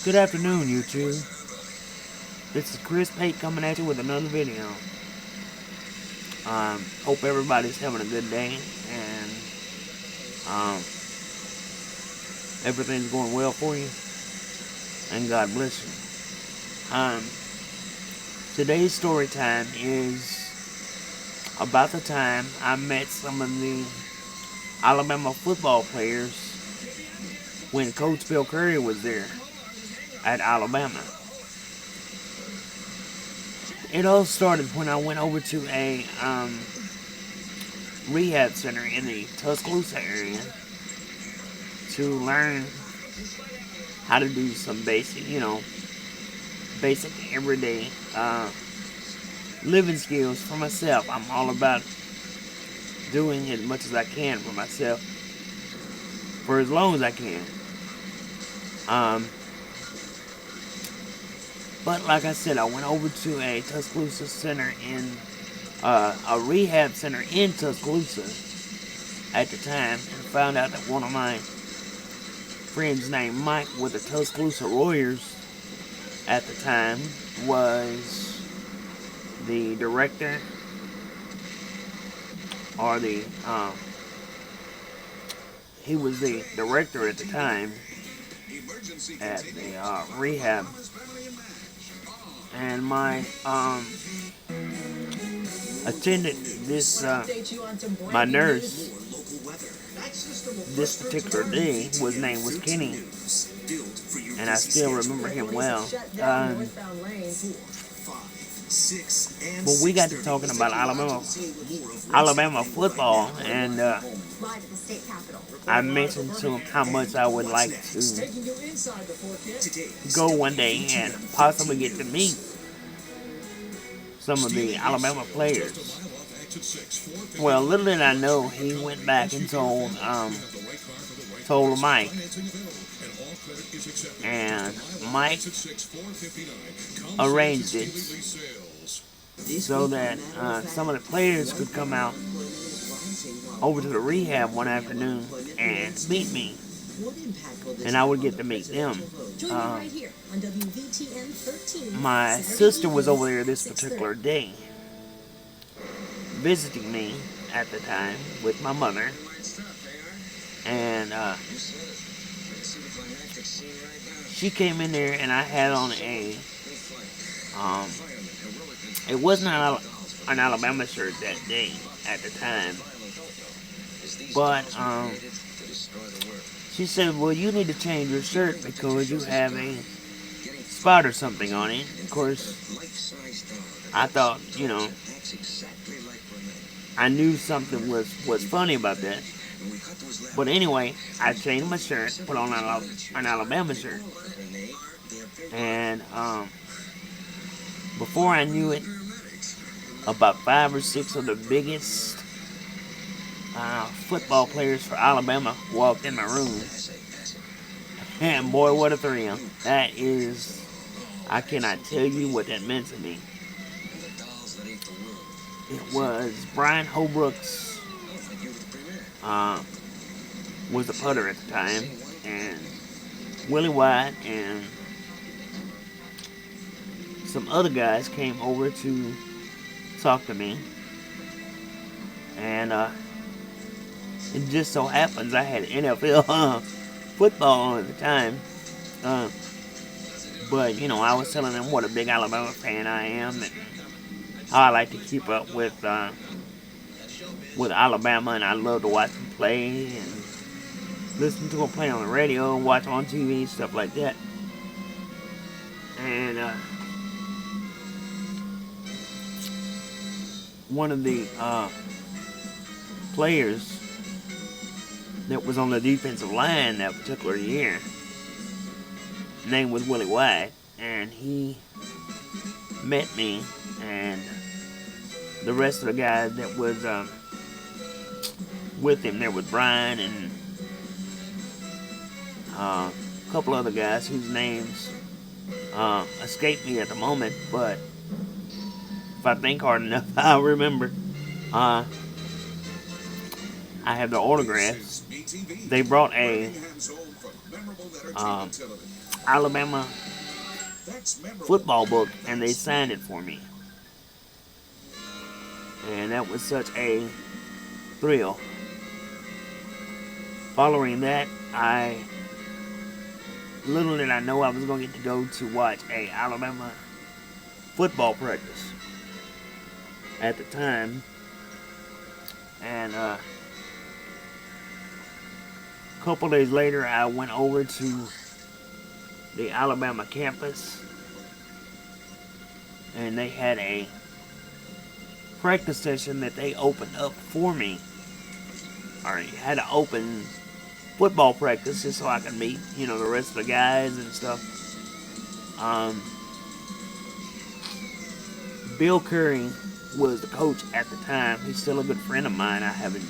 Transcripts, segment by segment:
Good afternoon, YouTube. This is Chris Pate coming at you with another video. Hope everybody's having a good day and um, everything's going well for you. And God bless you. Today's story time is about the time I met some of the Alabama football players when Coach Bill Curry was there at Alabama. It all started when I went over to a rehab center in the Tuscaloosa area to learn how to do some basic, basic everyday living skills for myself. I'm all about doing as much as I can for myself for as long as I can. But like I said, I went over to a Tuscaloosa center a rehab center in Tuscaloosa at the time, and found out that one of my friends named Mike with the Tuscaloosa Warriors at the time was the director, or he was the director at the time at the rehab. And my attendant, my nurse, this particular day, his name was Kenny, and I still remember him well. But we got to talking about Alabama football, and I mentioned to him how much I would like to go one day and possibly get to meet some of the Alabama players. Well, little did I know, he went back and told Mike, and Mike arranged it so that some of the players could come out over to the rehab one afternoon and meet me, and I would get to meet them. My sister was over there this particular day, visiting me at the time with my mother, and she came in there, and I had on it wasn't an Alabama shirt that day at the time, but she said, well, you need to change your shirt because you have a spot or something on it. Of course, I thought, I knew something was funny about that. But anyway, I changed my shirt, put on an Alabama shirt. And before I knew it, about 5 or 6 of the biggest football players for Alabama walked in my room. And boy, what a thrill. That is, I cannot tell you what that meant to me. It was Brian Holbrooks, was the putter at the time, and Willie White and some other guys came over to talk to me. And it just so happens I had NFL football at the time. But, I was telling them what a big Alabama fan I am, and how I like to keep up with Alabama, and I love to watch them play, and listen to them play on the radio, and watch on TV, stuff like that. And one of the players that was on the defensive line that particular year, name was Willie White, and he met me, and the rest of the guys that was with him, there was Brian and a couple other guys whose names escape me at the moment, but if I think hard enough, I'll remember. I have the autographs. They brought a um, Alabama football book, and they signed it for me. And that was such a thrill. Following that, little did I know I was going to get to go to watch a Alabama football practice at the time. And a couple days later, I went over to the Alabama campus, and they had a practice session that they opened up for me. Or had an open football practice just so I could meet, the rest of the guys and stuff. Bill Curry was the coach at the time. He's still a good friend of mine. I haven't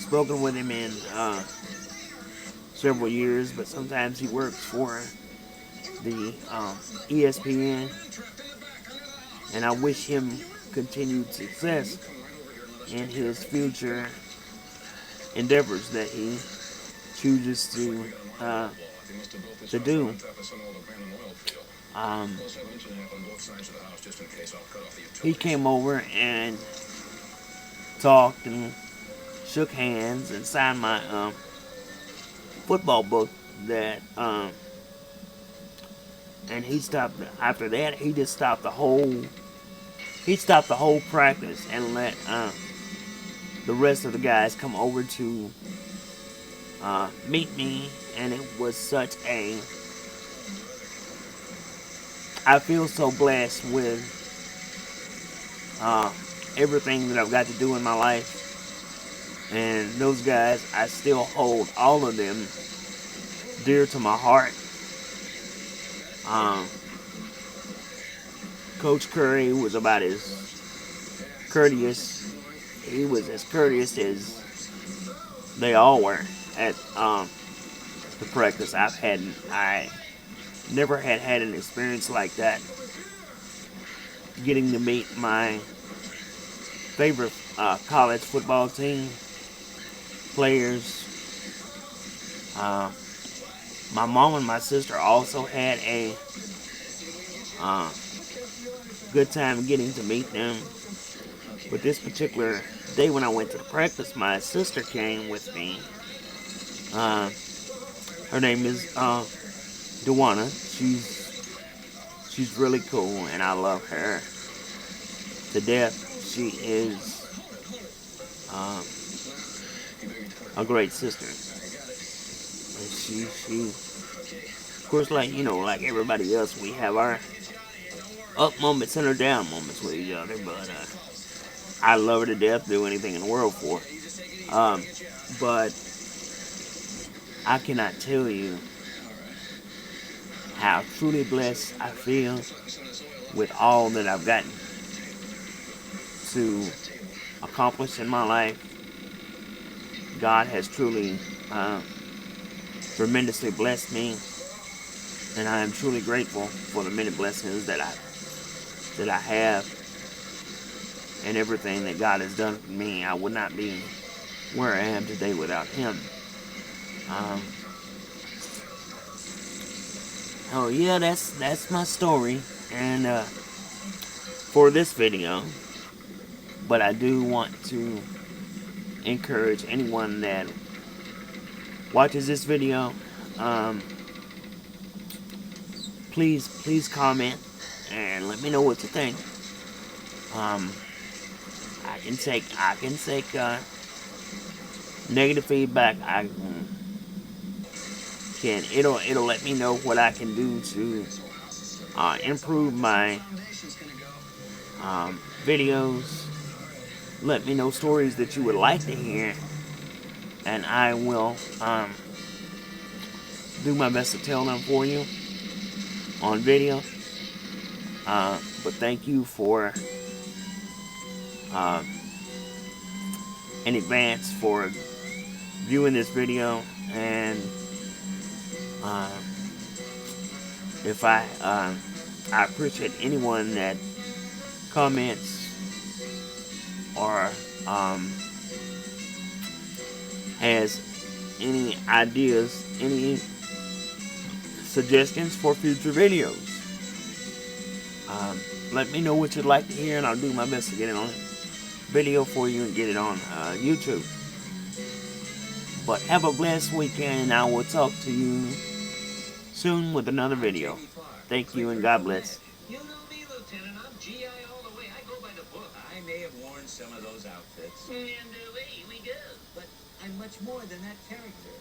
spoken with him in several years, but sometimes he works for the ESPN, and I wish him continued success in his future endeavors that he chooses to do. He came over and talked and shook hands and signed my football book that and he stopped after that. He just stopped the whole practice and let the rest of the guys come over to meet me, and it was such a I feel so blessed with everything that I've got to do in my life, and those guys, I still hold all of them dear to my heart. Coach Curry was about as courteous. He was as courteous as they all were at the practice. I never had an experience like that. Getting to meet my favorite college football team players. My mom and my sister also had a good time getting to meet them. But this particular day when I went to the practice, my sister came with me. Her name is Dewana. She's really cool, and I love her to death. She is a great sister. And she, of course, like everybody else, we have our up moments and our down moments with each other. But I love her to death. Do anything in the world for her. But I cannot tell you how truly blessed I feel with all that I've gotten to accomplish in my life. God has truly tremendously blessed me, and I am truly grateful for the many blessings that I have and everything that God has done for me. I would not be where I am today without Him. Oh yeah, that's my story, and for this video. But I do want to encourage anyone that watches this video. Please comment and let me know what you think. I can take negative feedback. It'll let me know what I can do to improve my videos. Let me know stories that you would like to hear, and I will do my best to tell them for you on video. But thank you for in advance for viewing this video, and if I appreciate anyone that comments or has any ideas any suggestions for future videos. Let me know what you'd like to hear, and I'll do my best to get it on video for you and get it on YouTube. But have a blessed weekend, and I will talk to you soon with another video. Thank you, and God bless. You know me, Lieutenant. I'm GI all the way. I go by the book. I may have worn some of those outfits. And away we go. But I'm much more than that character.